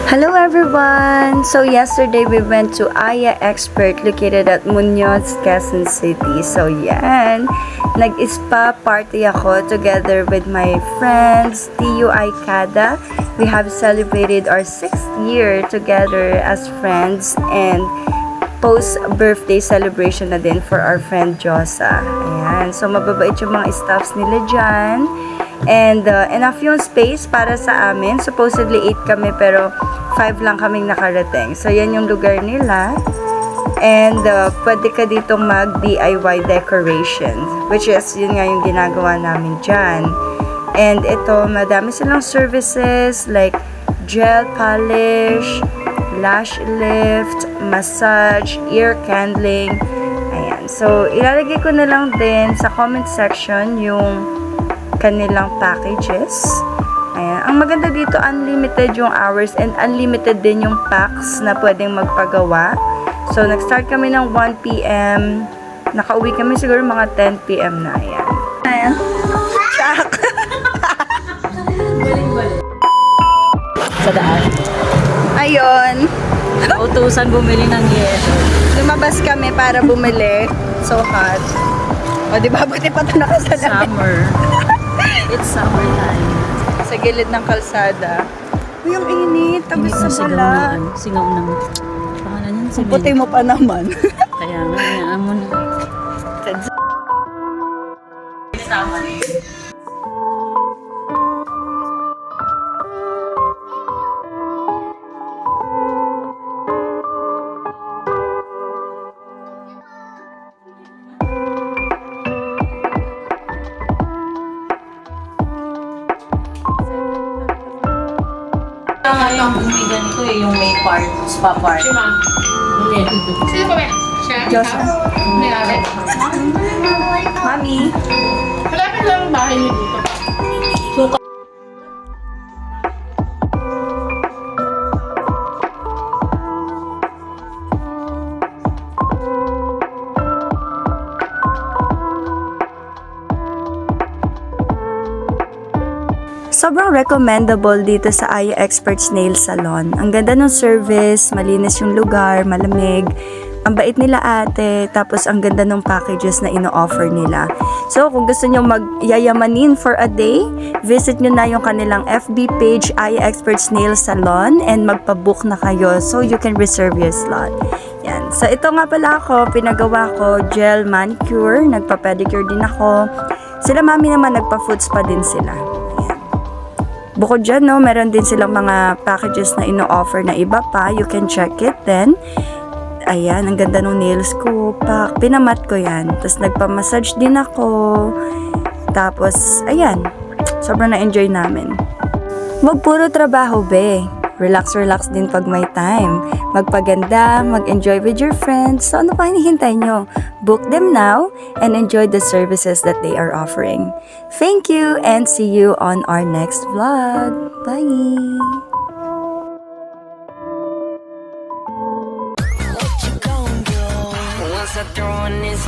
Hello everyone! So yesterday we went to Aya Expert located at Muñoz, Quezon City. So yan, nag-spa party ako together with my friends, TUI Kada. We have celebrated our 6th year together as friends and post-birthday celebration na din for our friend Josa. Ayan, so mababait yung mga staffs nila dyan. And enough yung space para sa amin. Supposedly 8 kami pero 5 lang kaming nakarating. So yan yung lugar nila. And pwede ka ditong mag DIY decoration, which is yun nga yung ginagawa namin dyan. And ito, madami silang services like gel polish, lash lift, massage, ear candling. Ayan. So ilalagay ko na lang din sa comment section yung kanilang packages. Ayan. Ang maganda dito, unlimited yung hours and unlimited din yung packs na pwedeng magpagawa. So, nag-start kami ng 1 p.m. Nakauwi kami siguro mga 10 p.m. na. Ayan. Ayan. Shock! Sa daan. Ayun. Utusan bumili ng yelo. Lumabas kami para bumili. So hot. O, di ba? Buti pa ito nakasalamin. Summer. It's summertime. Sa gilid ng kalsada. Uy, ang init. Tagos sa bala. Singaw ng pangalan yun. Si Puti mo pa naman. Kaya nga, hayaan mo na. Yung bumigan ko yung may part, spa part. Sino pa ba? Siya? Diyos. May alit? Mami. Malapit lang ang bahay niyo dito. Sobrang recommendable dito sa Aya Experts Nail Salon. Ang ganda ng service, malinis yung lugar, malamig. Ang bait nila ate, tapos ang ganda ng packages na ino-offer nila. So kung gusto nyo magyayamanin for a day, visit nyo na yung kanilang FB page, Aya Experts Nail Salon, and magpabook na kayo so you can reserve your slot. Yan. So ito nga pala ako, pinagawa ko gel manicure, nagpa-pedicure din ako. Sila mami naman nagpa-foot spa din sila. Bukod dyan, no, meron din silang mga packages na ino-offer na iba pa. You can check it then. Ayan, ang ganda ng nails ko. Pinamat ko yan. Tapos nagpa-massage din ako. Tapos, ayan. Sobrang na-enjoy namin. Wag puro trabaho, be. Relax din pag may time. Magpaganda, mag-enjoy with your friends. So ano pa hinihintay nyo? Book them now and enjoy the services that they are offering. Thank you and see you on our next vlog. Bye! What you gon' do once I throw in this